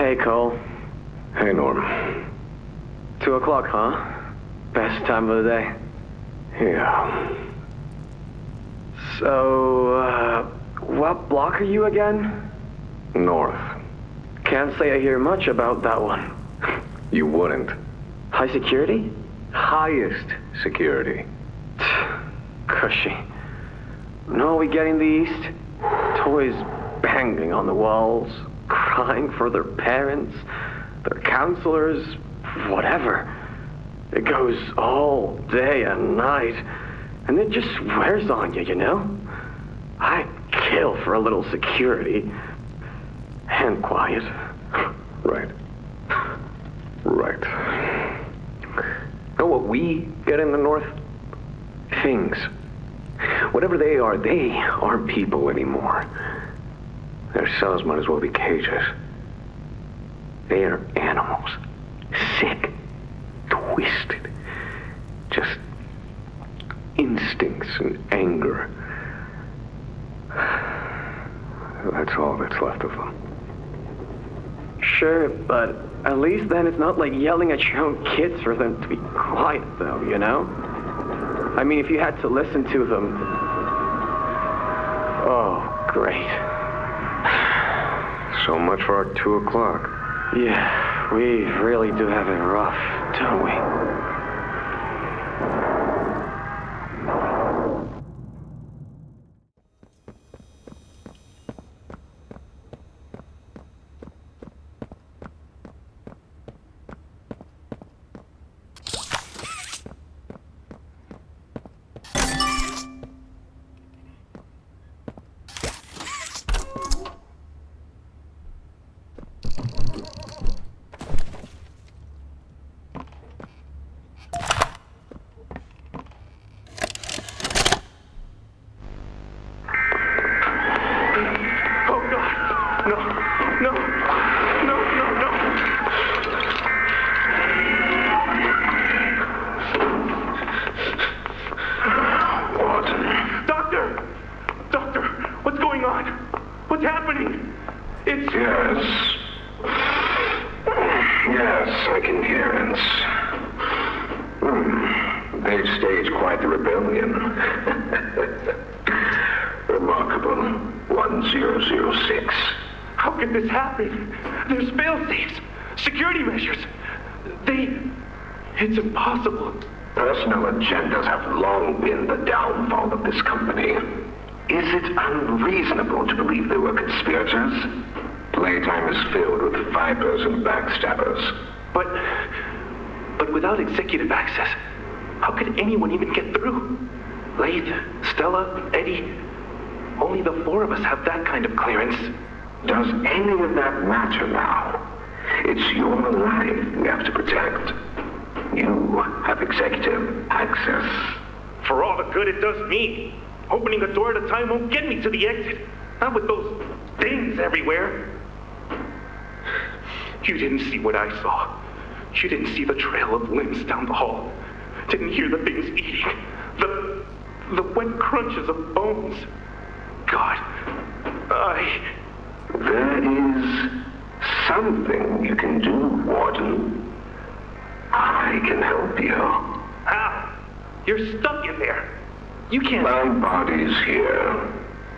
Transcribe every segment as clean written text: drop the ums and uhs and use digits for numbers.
Hey, Cole. Hey, Norm. 2 o'clock, huh? Best time of the day. Yeah. So, what block are you again? North. Can't say I hear much about that one. You wouldn't. High security? Highest security. Cushy. No, we get in the east. Toys banging on the walls, crying for their parents, their counselors, whatever. It goes all day and night, and it just wears on you, you know? I'd kill for a little security. And quiet. Right. Right. Know what we get in the north? Things. Whatever they aren't people anymore. Their cells might as well be cages. They are animals. Sick. Twisted. Just instincts and anger. That's all that's left of them. Sure, but at least then it's not like yelling at your own kids for them to be quiet, though, you know? I mean, if you had to listen to them... Oh, great. So much for our 2 o'clock. Yeah, we really do have it rough, don't we? It's impossible. Personal agendas have long been the downfall of this company. Is it unreasonable to believe there were conspirators? Playtime is filled with vipers and backstabbers. But without executive access, how could anyone even get through? Lath, Stella, Eddie, only the 4 of us have that kind of clearance. Does any of that matter now? It's your life we have to protect. You have executive access. For all the good it does me, opening a door at a time won't get me to the exit. Not with those things everywhere. You didn't see what I saw. You didn't see the trail of limbs down the hall. Didn't hear the things eating. The wet crunches of bones. God, There is something you can do, Warden. I can help you. How? You're stuck in there. You can't... My body's here.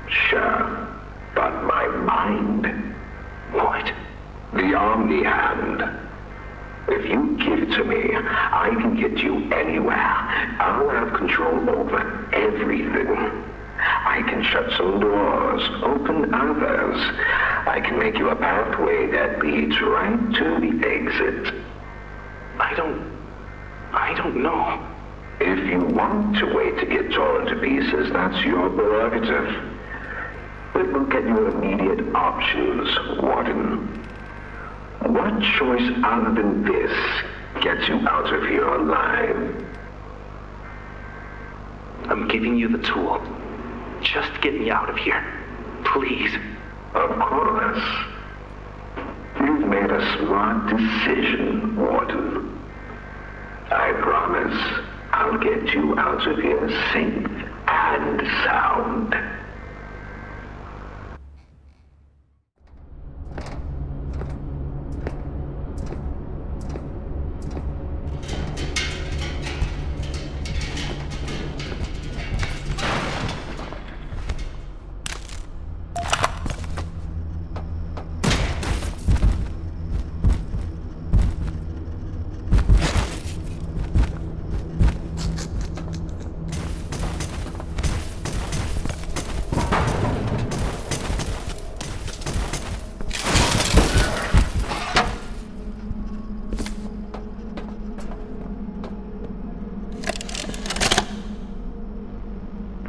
Sure. But my mind... What? The Omni Hand. If you give it to me, I can get you anywhere. I'll have control over everything. I can shut some doors, open others. I can make you a pathway that leads right to the exit. I don't know. If you want to wait to get torn to pieces, that's your prerogative. But look at your immediate options, Warden. What choice other than this gets you out of here alive? I'm giving you the tool. Just get me out of here. Please. Of course. You've made a smart decision, Warden. I promise I'll get you out of here safe and sound.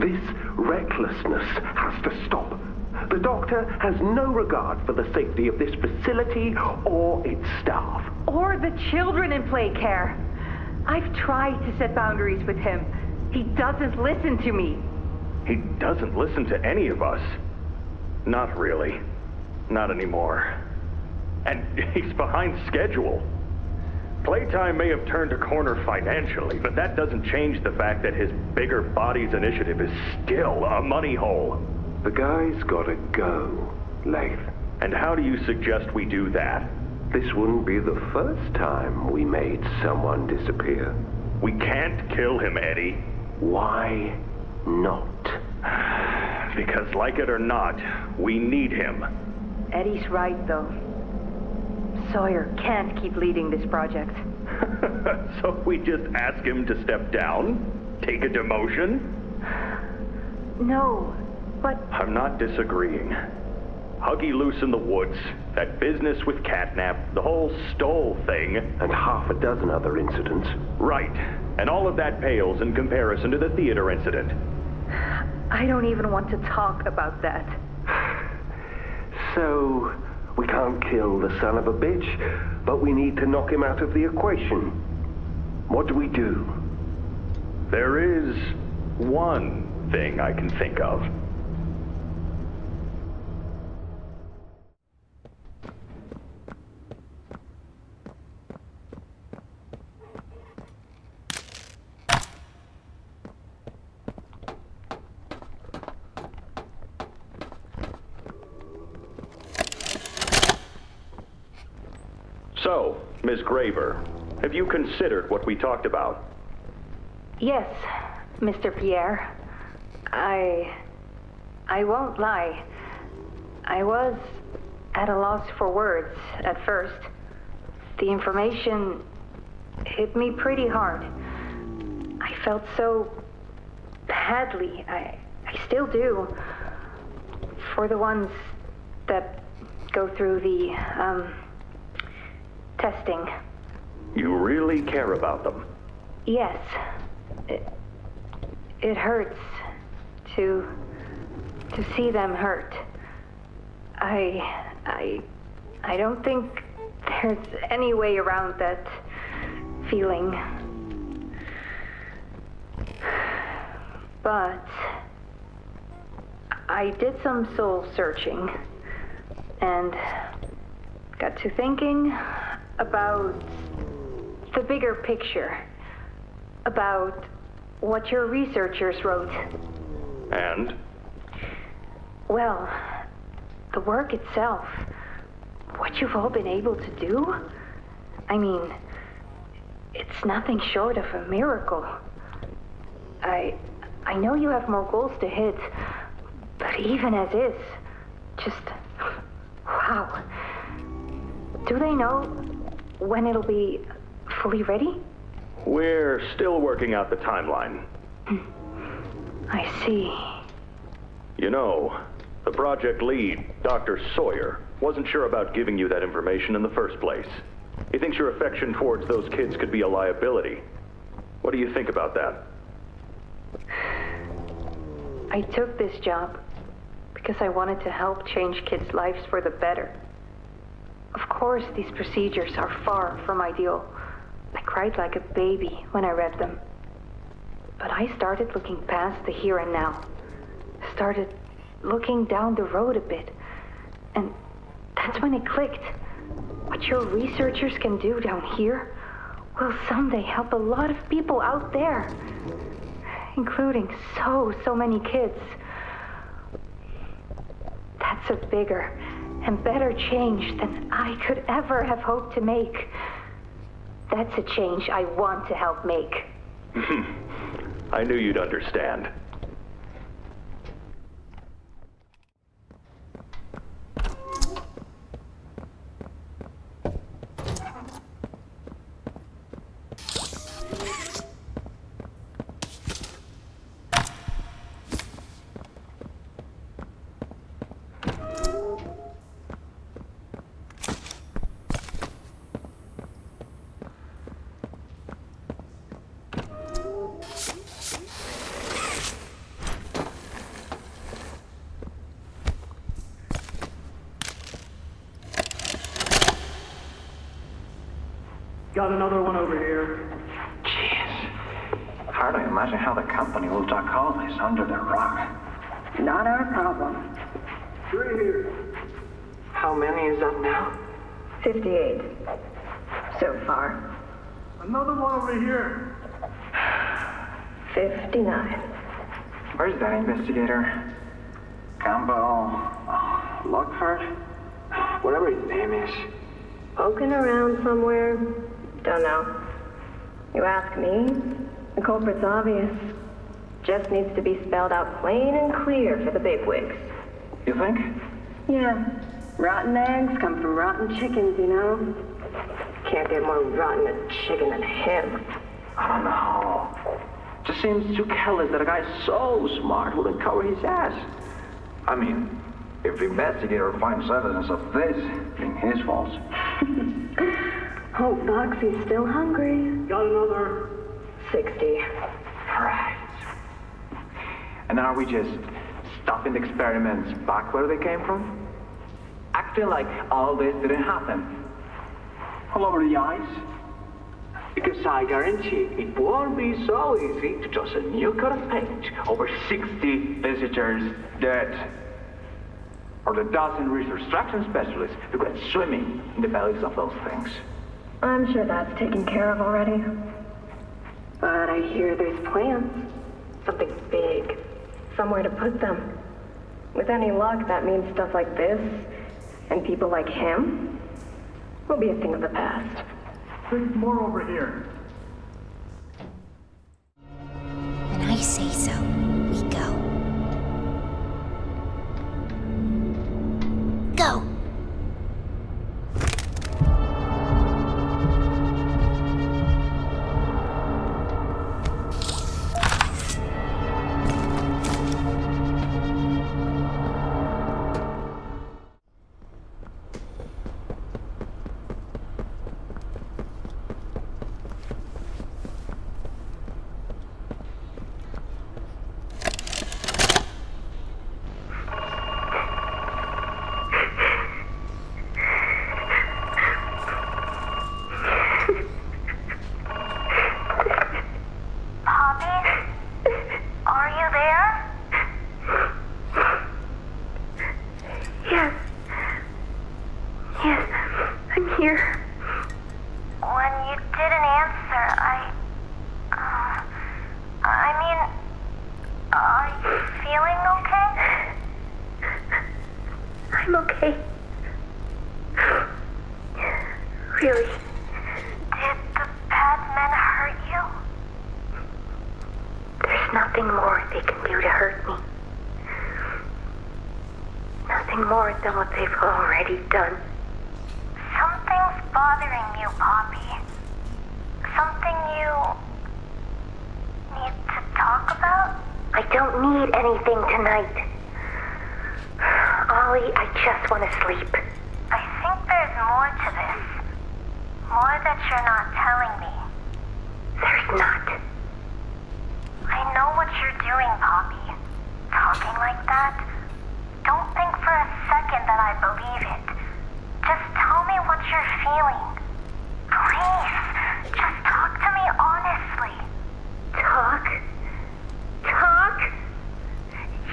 This recklessness has to stop. The doctor has no regard for the safety of this facility or its staff. Or the children in play care. I've tried to set boundaries with him. He doesn't listen to me. He doesn't listen to any of us. Not really. Not anymore. And he's behind schedule. Playtime may have turned a corner financially, but that doesn't change the fact that his bigger bodies initiative is still a money hole. The guy's gotta go, Lath. And how do you suggest we do that? This wouldn't be the first time we made someone disappear. We can't kill him, Eddie. Why not? Because like it or not, we need him. Eddie's right, though. Sawyer can't keep leading this project. So we just ask him to step down? Take a demotion? No, but... I'm not disagreeing. Huggy loose in the woods, that business with Catnap, the whole Stoll thing. And half a dozen other incidents. Right. And all of that pales in comparison to the theater incident. I don't even want to talk about that. So, we can't kill the son of a bitch, but we need to knock him out of the equation. What do we do? There is one thing I can think of. So, Ms. Greyber, have you considered what we talked about? Yes, Mr. Pierre. I won't lie. I was at a loss for words at first. The information hit me pretty hard. I felt so badly. I still do. For the ones that go through the, testing. You really care about them? Yes. It hurts to see them hurt. I don't think there's any way around that feeling. But I did some soul searching and got to thinking about the bigger picture, about what your researchers wrote. And? Well, the work itself, what you've all been able to do, I mean, it's nothing short of a miracle. I know you have more goals to hit, but even as is, just, wow. Do they know when it'll be fully ready? We're still working out the timeline. I see. You know, the project lead, Dr. Sawyer, wasn't sure about giving you that information in the first place. He thinks your affection towards those kids could be a liability. What do you think about that? I took this job because I wanted to help change kids' lives for the better. Of course, these procedures are far from ideal. I cried like a baby when I read them. But I started looking past the here and now. Started looking down the road a bit. And that's when it clicked. What your researchers can do down here will someday help a lot of people out there. Including so many kids. That's a bigger and better change than I could ever have hoped to make. That's a change I want to help make. I knew you'd understand. Got another one over here. Jeez. Hardly imagine how the company will duck all this under their rock. Not our problem. 3 here. How many is that now? 58. So far. Another one over here. 59. Where's that investigator? Campbell? Lockhart? Whatever his name is. Poking around somewhere? Don't know. You ask me? The culprit's obvious. Just needs to be spelled out plain and clear for the bigwigs. You think? Yeah. Rotten eggs come from rotten chickens, you know? Can't get more rotten a chicken than him. I don't know. Just seems too careless that a guy so smart wouldn't cover his ass. I mean, if the investigator finds evidence of this, it's his fault. Hope Boxy's still hungry. Got another. 60. Right. And are we just stopping the experiments back where they came from? Acting like all this didn't happen. All over the ice. Because I guarantee it won't be so easy to toss a new coat of paint over 60 visitors dead. Or the dozen reconstruction specialists who got swimming in the bellies of those things. I'm sure that's taken care of already. But I hear there's plans. Something big. Somewhere to put them. With any luck, that means stuff like this, and people like him, will be a thing of the past. There's more over here. When I say so, we go. Go! Than what they've already done. Something's bothering you, Poppy. Something you need to talk about? I don't need anything tonight. Ollie, I just want to sleep. I think there's more to this. More that you're not telling me. There's not. I know what you're doing, Poppy. Talking like that. Don't think for a second that I believe it. Just tell me what you're feeling. Please, just talk to me honestly. Talk? Talk?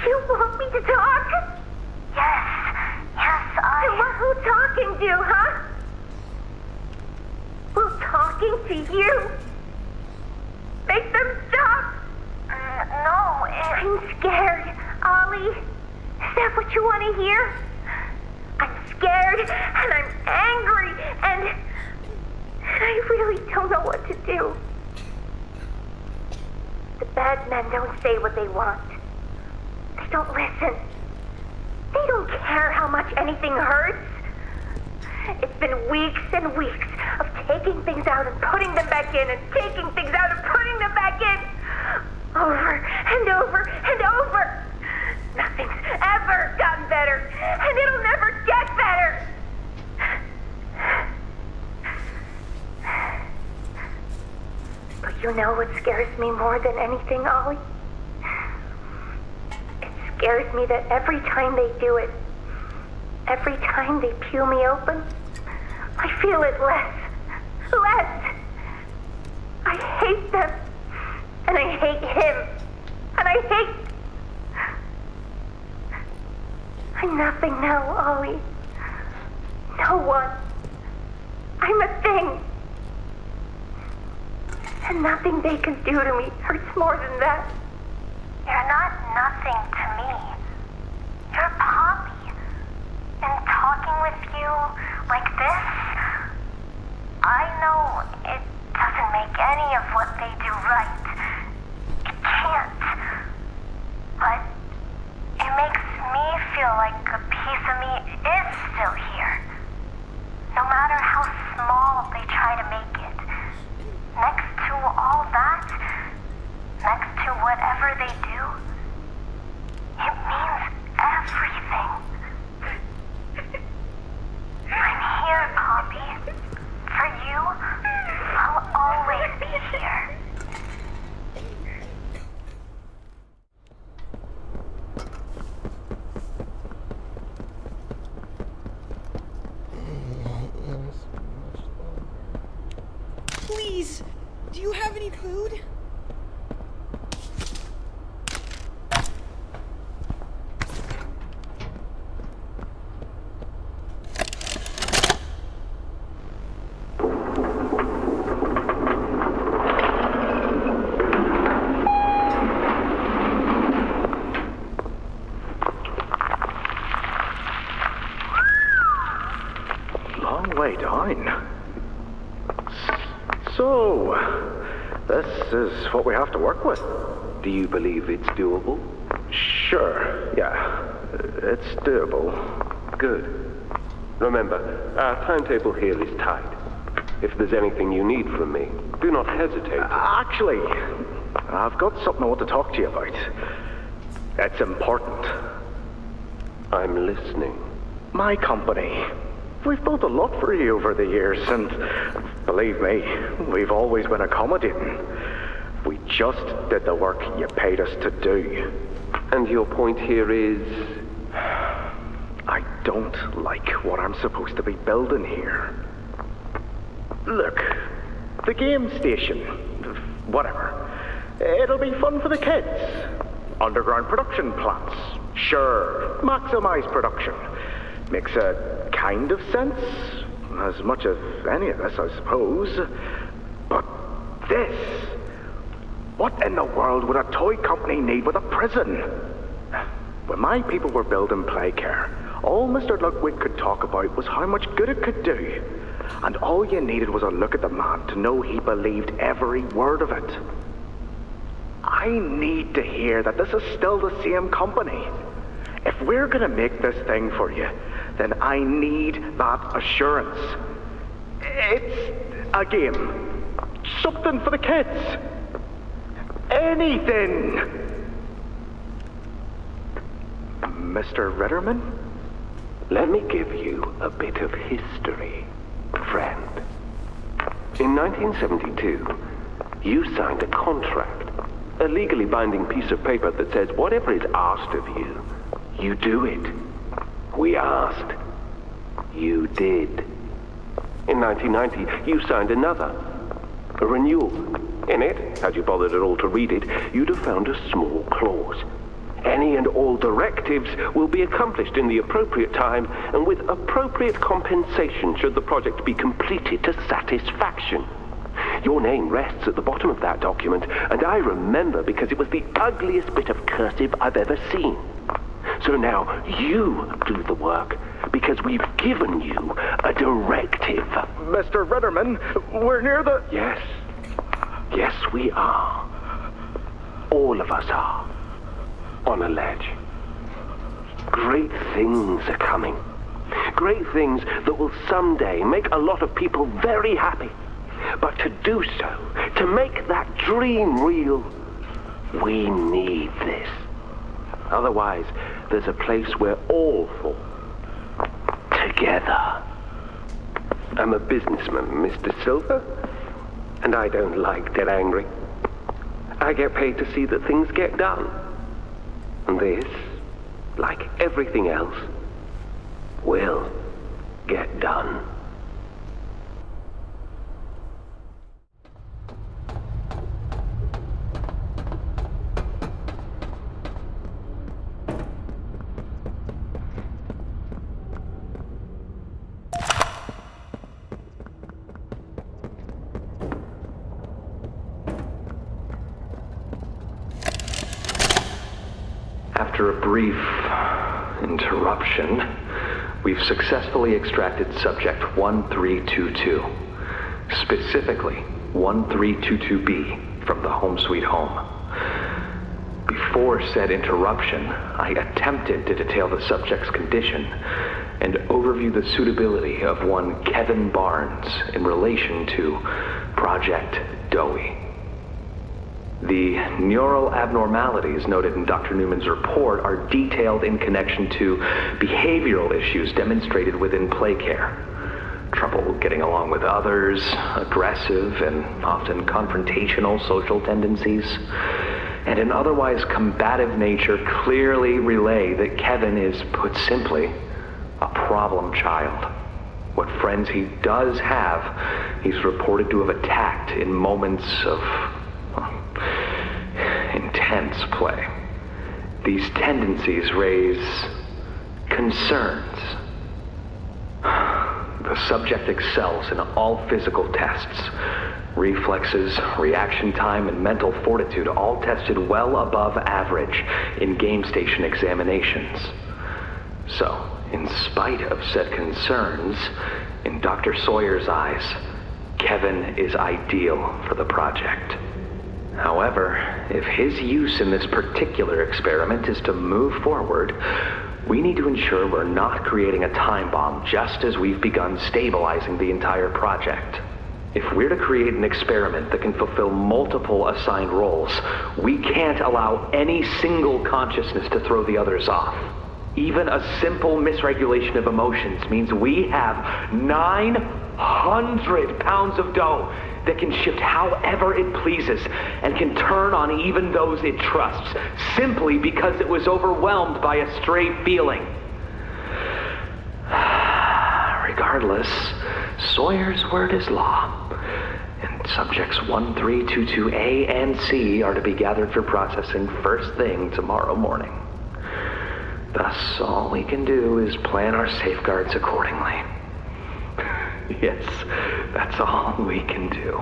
You want me to talk? Yes, Who talking to, huh? Well, talking to you? Make them stop? No, I'm scared, Ollie. Is that what you want to hear? I'm scared, and I'm angry, and I really don't know what to do. The bad men don't say what they want. They don't listen. They don't care how much anything hurts. It's been weeks and weeks of taking things out and putting them back in, and taking things out and putting them back in. Over and over and over. Nothing's ever gotten better, and it'll never get better. But you know what scares me more than anything, Ollie? It scares me that every time they do it, every time they peel me open, I feel it less. I hate them. And I hate him. And I hate... I'm nothing now, Ollie. No one. I'm a thing. And nothing they can do to me hurts more than that. You're not nothing to me. You're Poppy. And talking with you like this, I know it doesn't make any of what they do right. It can't. But it makes me feel like a piece of me is still here. No matter how small they try to make it. Next to all that, next to whatever they do, it means everything. I'm here, Poppy. For you, I'll always be here. Please, do you have any food? Long way down. So, this is what we have to work with. Do you believe it's doable? Sure, yeah. It's doable. Good. Remember, our timetable here is tight. If there's anything you need from me, do not hesitate. Actually, I've got something I want to talk to you about. It's important. I'm listening. My company. We've built a lot for you over the years, and believe me, we've always been accommodating. We just did the work you paid us to do. And your point here is? I don't like what I'm supposed to be building here. Look, the game station, whatever. It'll be fun for the kids. Underground production plants. Sure, maximize production. Makes a kind of sense. As much as any of this, I suppose. But this... What in the world would a toy company need with a prison? When my people were building Playcare, all Mr. Ludwig could talk about was how much good it could do. And all you needed was a look at the man to know he believed every word of it. I need to hear that this is still the same company. If we're gonna make this thing for you, then I need that assurance. It's a game. Something for the kids. Anything. Mr. Ritterman? Let me give you a bit of history, friend. In 1972, you signed a contract, a legally binding piece of paper that says whatever is asked of you, you do it. We asked. You did. In 1990, you signed another, a renewal. In it, had you bothered at all to read it, you'd have found a small clause. Any and all directives will be accomplished in the appropriate time and with appropriate compensation should the project be completed to satisfaction. Your name rests at the bottom of that document, and I remember because it was the ugliest bit of cursive I've ever seen. So now you do the work, because we've given you a directive. Mr. Ritterman, we're near the... Yes. Yes, we are. All of us are. On a ledge. Great things are coming. Great things that will someday make a lot of people very happy. But to do so, to make that dream real, we need this. Otherwise, there's a place we're all for. Together. I'm a businessman, Mr. Silver, and I don't like to get angry. I get paid to see that things get done. And this, like everything else, will get done. After a brief interruption, we've successfully extracted subject 1322, specifically 1322B from the Home Sweet Home. Before said interruption, I attempted to detail the subject's condition and overview the suitability of one Kevin Barnes in relation to Project Dowie. The neural abnormalities noted in Dr. Newman's report are detailed in connection to behavioral issues demonstrated within play care. Trouble getting along with others, aggressive and often confrontational social tendencies, and an otherwise combative nature clearly relay that Kevin is, put simply, a problem child. What friends he does have, he's reported to have attacked in moments of intense play. These tendencies raise concerns. The subject excels in all physical tests. Reflexes, reaction time, and mental fortitude all tested well above average in game station examinations. So, in spite of said concerns, in Dr. Sawyer's eyes, Kevin is ideal for the project. However, if his use in this particular experiment is to move forward, we need to ensure we're not creating a time bomb just as we've begun stabilizing the entire project. If we're to create an experiment that can fulfill multiple assigned roles, we can't allow any single consciousness to throw the others off. Even a simple misregulation of emotions means we have 900 pounds of dough that can shift however it pleases and can turn on even those it trusts, simply because it was overwhelmed by a stray feeling. Regardless, Sawyer's word is law, and subjects 1322A and C are to be gathered for processing first thing tomorrow morning. Thus, all we can do is plan our safeguards accordingly. Yes, that's all we can do.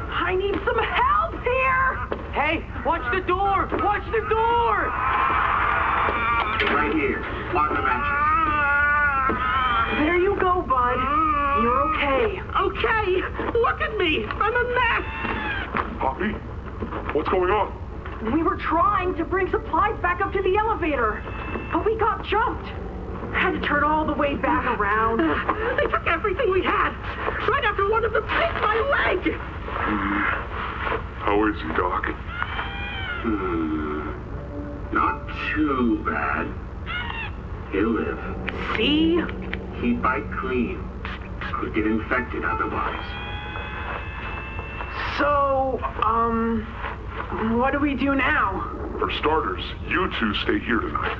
I need some help here! Hey, watch the door! Watch the door! Right here, on the mattress. There you go, bud. You're okay. Okay! Look at me! I'm a mess! Poppy? What's going on? We were trying to bring supplies back up to the elevator, but we got jumped. Had to turn all the way back around. They took everything we had, right after one of them bit my leg! How is he, Doc? Not too bad. He'll live. See? He'd bite clean. Could get infected otherwise. So, what do we do now? For starters, you two stay here tonight.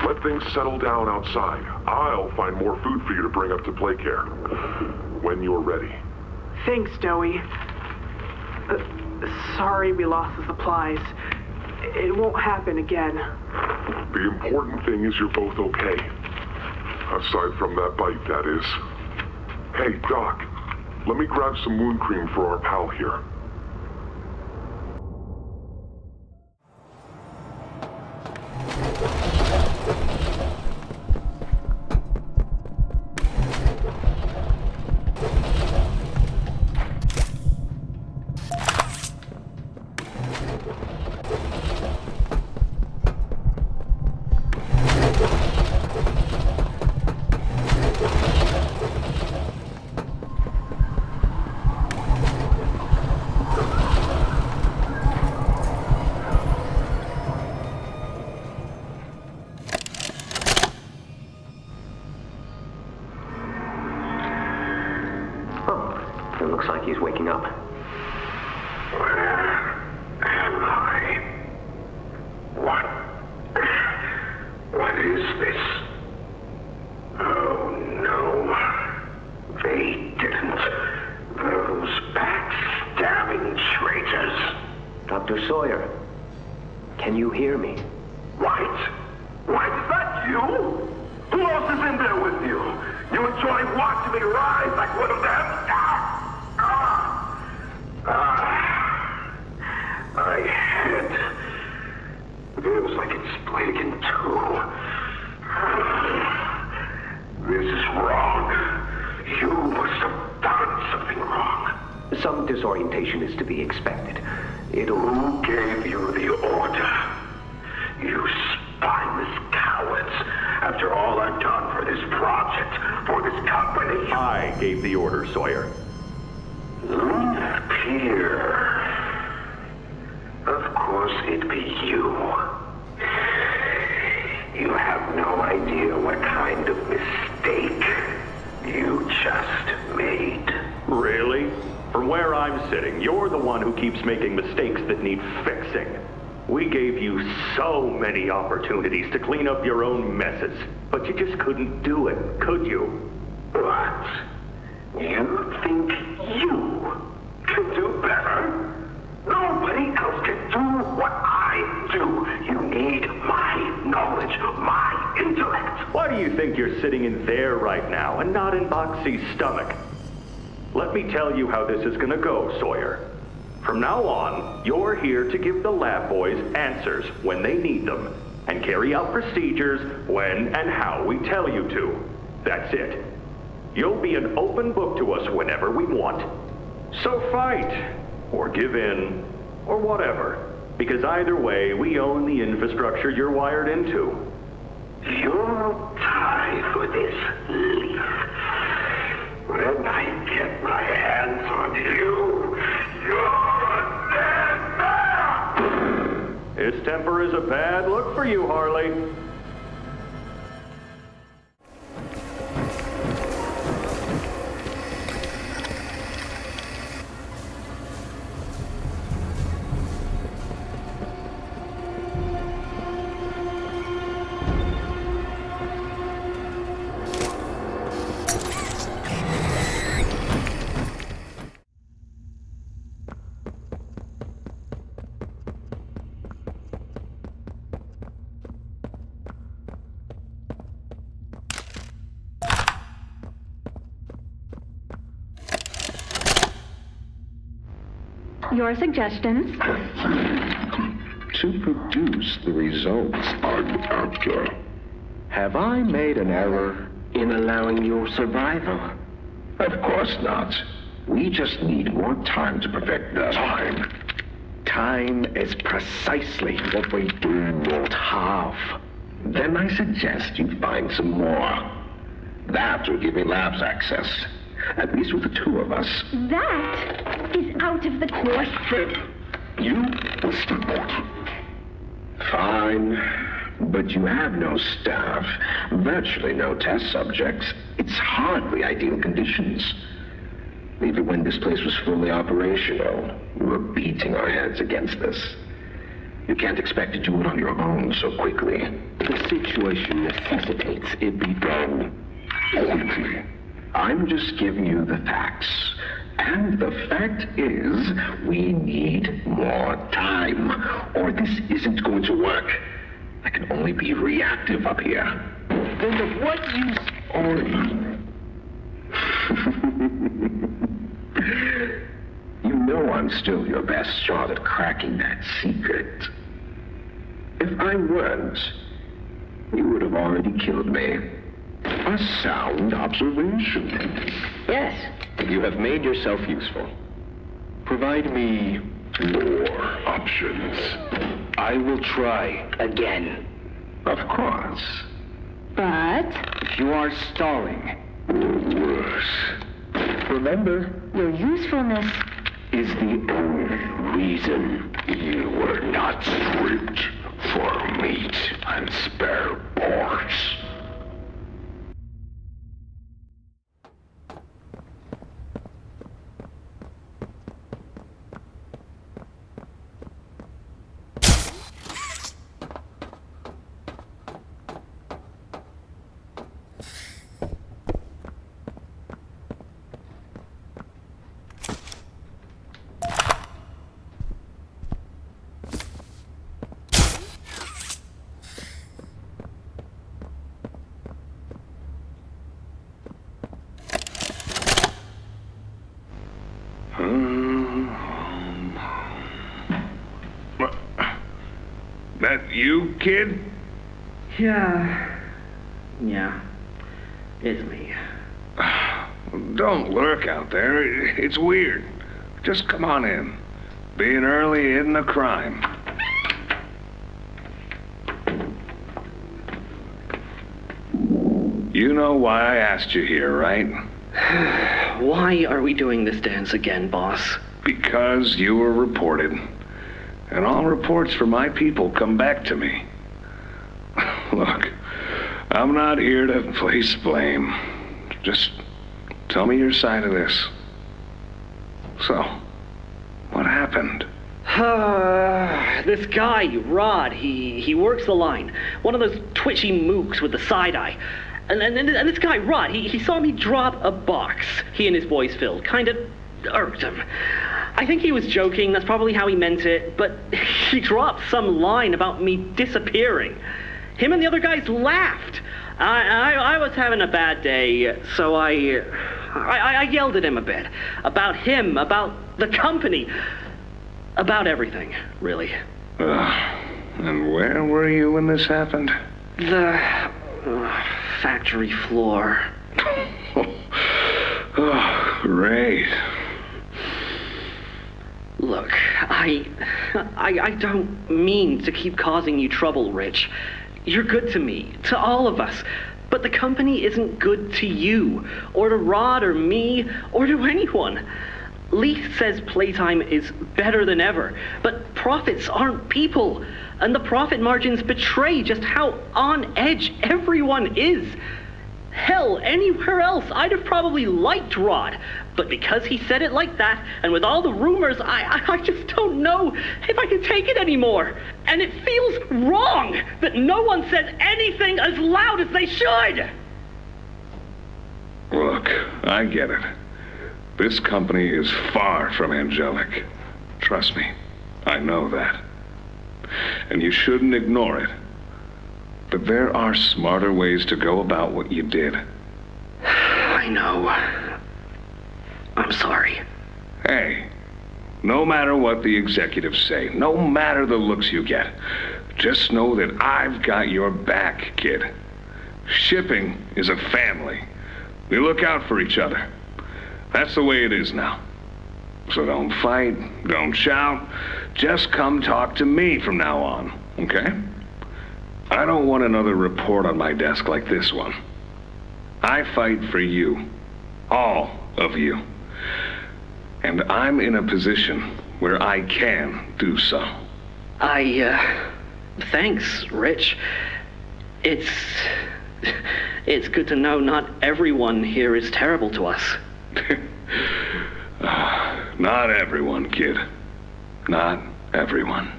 Let things settle down outside. I'll find more food for you to bring up to play care. When you're ready. Thanks, Dowie. Sorry we lost the supplies. It won't happen again. The important thing is you're both okay. Aside from that bite, that is. Hey, Doc, let me grab some wound cream for our pal here. Looks like he's waking up. Where am I? What is this? Oh no. They didn't. Those backstabbing traitors. Dr. Sawyer, can you hear me? White? White, is that you? Who else is in there with you? You enjoy watching me rise like one of them? My head feels like it's split in two. This is wrong. You must have done something wrong. Some disorientation is to be expected. Who gave you the order? You spineless cowards. After all I've done for this project, for this company. I gave the order, Sawyer. Peer. Of course it'd be you. You have no idea what kind of mistake you just made. Really? From where I'm sitting, you're the one who keeps making mistakes that need fixing. We gave you so many opportunities to clean up your own messes, but you just couldn't do it, could you? What? You think you can do better? Nobody else can do what I do. You need my knowledge, my intellect. Why do you think you're sitting in there right now and not in Moxie's stomach? Let me tell you how this is gonna go, Sawyer. From now on, you're here to give the lab boys answers when they need them, and carry out procedures when and how we tell you to. That's it. You'll be an open book to us whenever we want. So fight, or give in, or whatever, because either way, we own the infrastructure you're wired into. You'll die for this leaf. When I get my hands on you, you're a dead man! His temper is a bad look for you, Harley. Your suggestions? To produce the results I'm after. Have I made an error in allowing your survival? Of course not. We just need more time to perfect that. Time? Time is precisely what we do not have. Then I suggest you find some more. That will give me labs access. At least with the two of us. That is out of the question. You will still work. Fine. But you have no staff, virtually no test subjects. It's hardly ideal conditions. Even when this place was fully operational, we were beating our heads against this. You can't expect to do it on your own so quickly. The situation necessitates it be done quickly. I'm just giving you the facts. And the fact is, we need more time, or this isn't going to work. I can only be reactive up here. Then of what use are you? You know I'm still your best shot at cracking that secret. If I weren't, you would have already killed me. A sound observation. Yes, you have made yourself useful. Provide me more options. I will try again. Of course. But if you are stalling, or worse. Remember, your usefulness is the only reason you were not stripped for meat and spare parts. That you, kid? Yeah, it's me. Don't lurk out there. It's weird. Just come on in. Being early isn't a crime. You know why I asked you here, right? Why are we doing this dance again, boss? Because you were reported. And all reports from my people come back to me. Look, I'm not here to place blame. Just tell me your side of this. So, what happened? This guy, Rod, he works the line. One of those twitchy mooks with the side eye. And this guy, Rod, he saw me drop a box he and his boys filled. Kind of irked him. I think he was joking, that's probably how he meant it, but he dropped some line about me disappearing. Him and the other guys laughed. I was having a bad day, so I yelled at him a bit. About him, about the company, about everything, really. And where were you when this happened? The factory floor. Oh, great. Look, I don't mean to keep causing you trouble, Rich. You're good to me, to all of us. But the company isn't good to you, or to Rod, or me, or to anyone. Leith says Playtime is better than ever, but profits aren't people. And the profit margins betray just how on edge everyone is. Hell, anywhere else, I'd have probably liked Rod. But because he said it like that, and with all the rumors, I just don't know if I can take it anymore. And it feels wrong that no one says anything as loud as they should. Look, I get it. This company is far from angelic. Trust me, I know that. And you shouldn't ignore it. But there are smarter ways to go about what you did. I know. I'm sorry. Hey, no matter what the executives say, no matter the looks you get, just know that I've got your back, kid. Shipping is a family. We look out for each other. That's the way it is now. So don't fight, don't shout. Just come talk to me from now on, okay? I don't want another report on my desk like this one. I fight for you. All of you. And I'm in a position where I can do so. Thanks, Rich. It's good to know not everyone here is terrible to us. Not everyone, kid. Not everyone.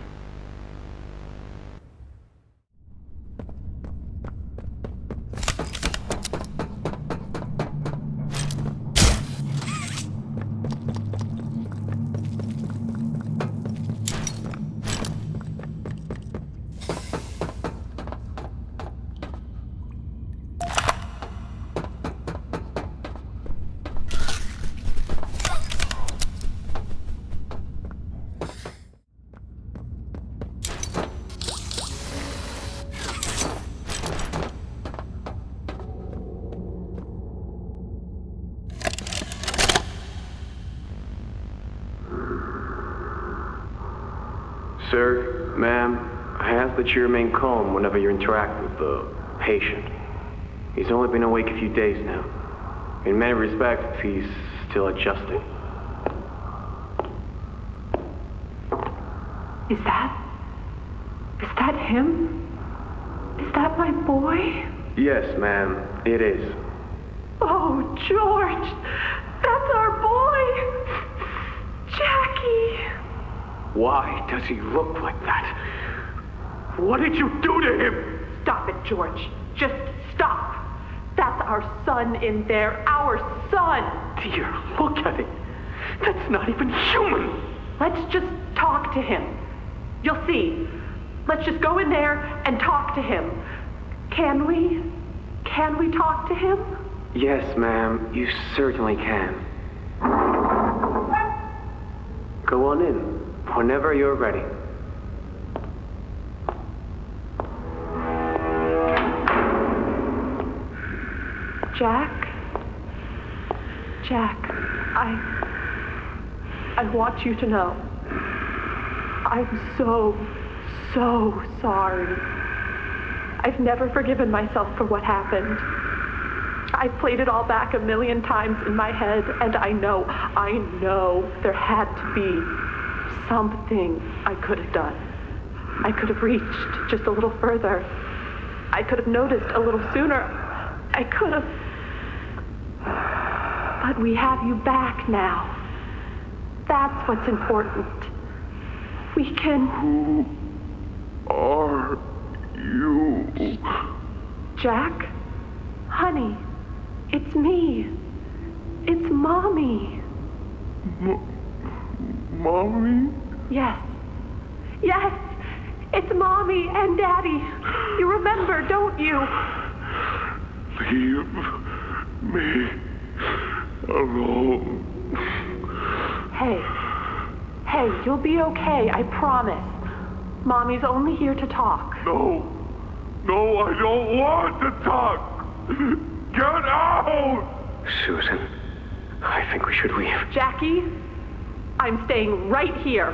Sir, ma'am, I ask that you remain calm whenever you interact with the patient. He's only been awake a few days now. In many respects, he's still adjusting. Is that him? Is that my boy? Yes, ma'am, it is. Oh, George, that's our boy, Jackie. Why does he look like that? What did you do to him? Stop it, George. Just stop. That's our son in there, our son. Dear, look at it. That's not even human. Let's just talk to him. You'll see. Let's just go in there and talk to him. Can we? Can we talk to him? Yes, ma'am, you certainly can. Go on in, whenever you're ready. Jack, I want you to know, I'm so sorry. I've never forgiven myself for what happened. I've played it all back 1,000,000 times in my head, and I know there had to be something I could have done. I could have reached just a little further. I could have noticed a little sooner. I could have. But we have you back now. That's what's important. We can... Who are you? Jack? Honey, it's me. It's Mommy. Mommy? Yes. Yes! It's Mommy and Daddy. You remember, don't you? Leave me alone. Hey, you'll be okay, I promise. Mommy's only here to talk. No, I don't want to talk. Get out! Susan, I think we should leave. Jackie, I'm staying right here.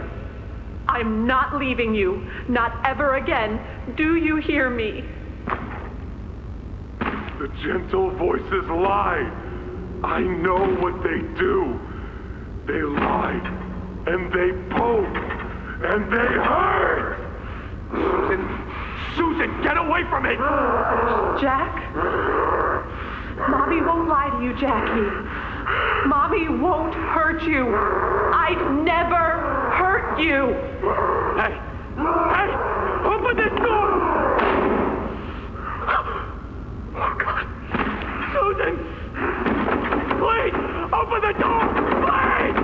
I'm not leaving you. Not ever again. Do you hear me? The gentle voices lie. I know what they do. They lie, and they poke, and they hurt. Susan, get away from me! Jack? Mommy won't lie to you, Jackie. Mommy won't hurt you. I'd never hurt you. Hey! Open this door! Oh, God. Susan! Please! Open the door! Please!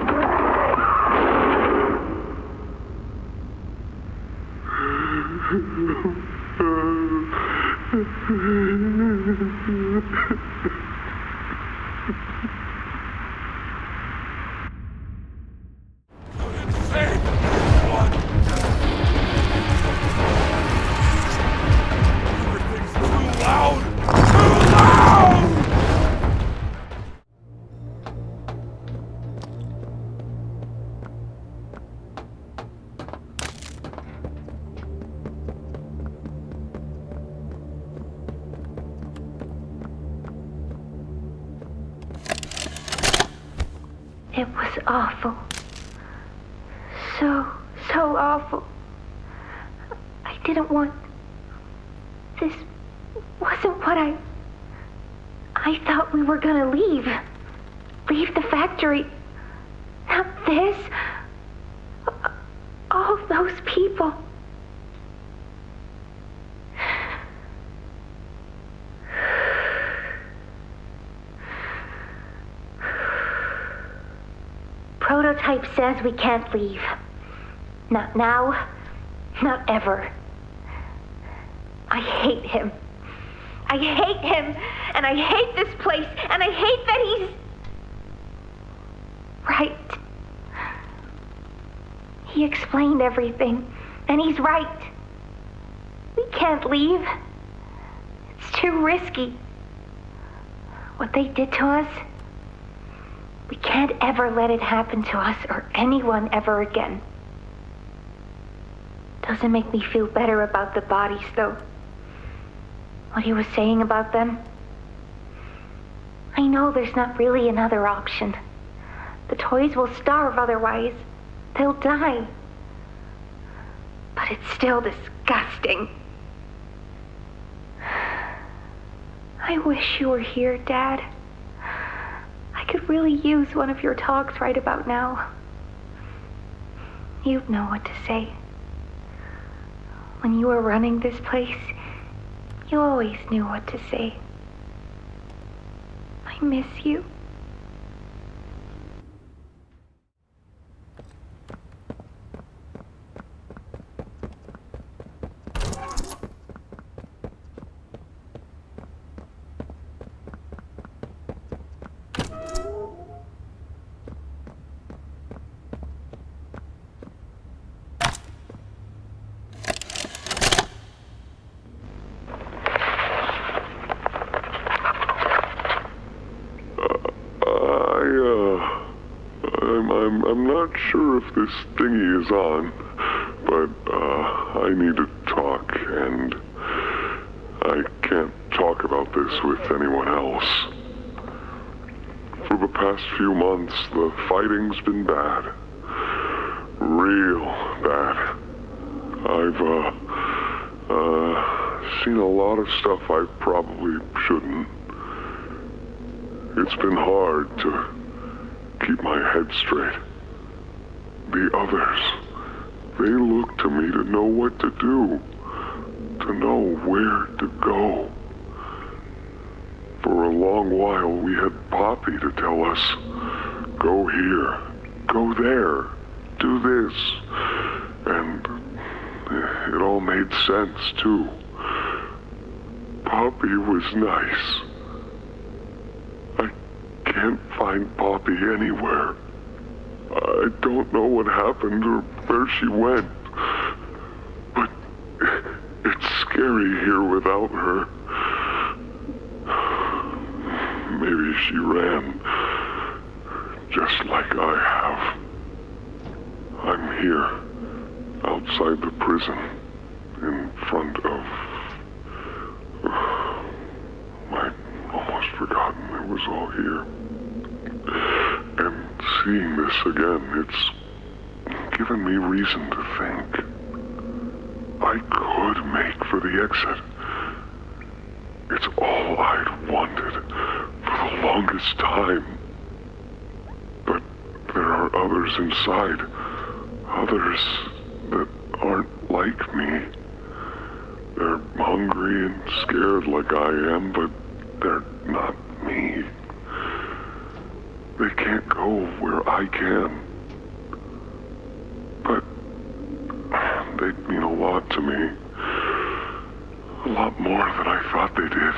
It was awful. So awful. I didn't want... This wasn't what I thought we were gonna leave. Leave the factory. Not this. All those people. Prototype says we can't leave. Not now, not ever. I hate him. I hate him, and I hate this place, and I hate that he's... right. He explained everything, and he's right. We can't leave. It's too risky. What they did to us... we can't ever let it happen to us or anyone ever again. Doesn't make me feel better about the bodies, though. What he was saying about them. I know there's not really another option. The toys will starve otherwise. They'll die. But it's still disgusting. I wish you were here, Dad. I could really use one of your talks right about now. You'd know what to say. When you were running this place, you always knew what to say. I miss you. I'm not sure if this thingy is on, but I need to talk, and I can't talk about this with anyone else. For the past few months, the fighting's been bad. Real bad. I've, seen a lot of stuff I probably shouldn't. It's been hard to keep my head straight. The others, they look to me to know what to do, to know where to go. For a long while, we had Poppy to tell us, go here, go there, do this. And it all made sense, too. Poppy was nice. I can't find Poppy anywhere. I don't know what happened or where she went. But it's scary here without her. Maybe she ran, just like I have. I'm here, outside the prison, in front of... I'd almost forgotten it was all here. And seeing this again, it's given me reason to think. I could make for the exit. It's all I'd wanted for the longest time. But there are others inside. Others that aren't like me. They're hungry and scared like I am, but they're not me. They can't go where I can. But they mean a lot to me. A lot more than I thought they did.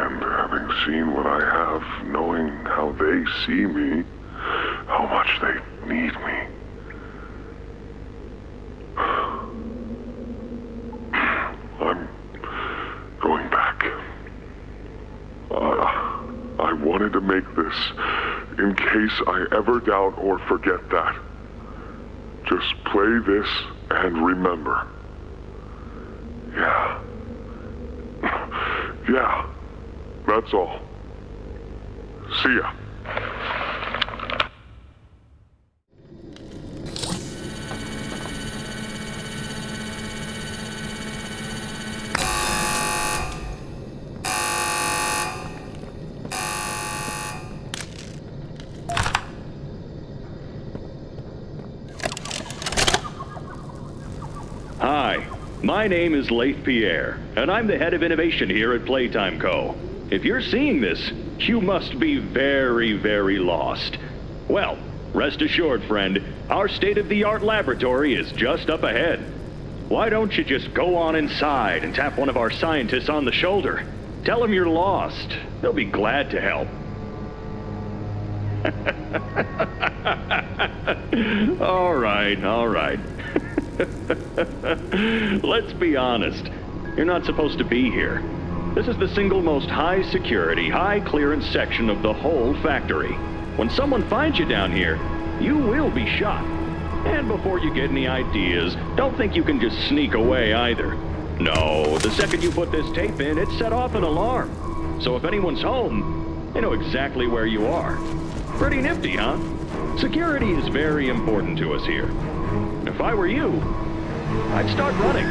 And having seen what I have, knowing how they see me, how much they need me. I'm going back. I wanted to make this in case I ever doubt or forget that. Just play this and remember. Yeah. Yeah. That's all. See ya. Hi, my name is Leif Pierre, and I'm the head of innovation here at Playtime Co. If you're seeing this, you must be very, very lost. Well, rest assured, friend, our state-of-the-art laboratory is just up ahead. Why don't you just go on inside and tap one of our scientists on the shoulder? Tell them you're lost. They'll be glad to help. All right. Let's be honest. You're not supposed to be here. This is the single most high-security, high-clearance section of the whole factory. When someone finds you down here, you will be shot. And before you get any ideas, don't think you can just sneak away either. No, the second you put this tape in, it set off an alarm. So if anyone's home, they know exactly where you are. Pretty nifty, huh? Security is very important to us here. If I were you, I'd start running.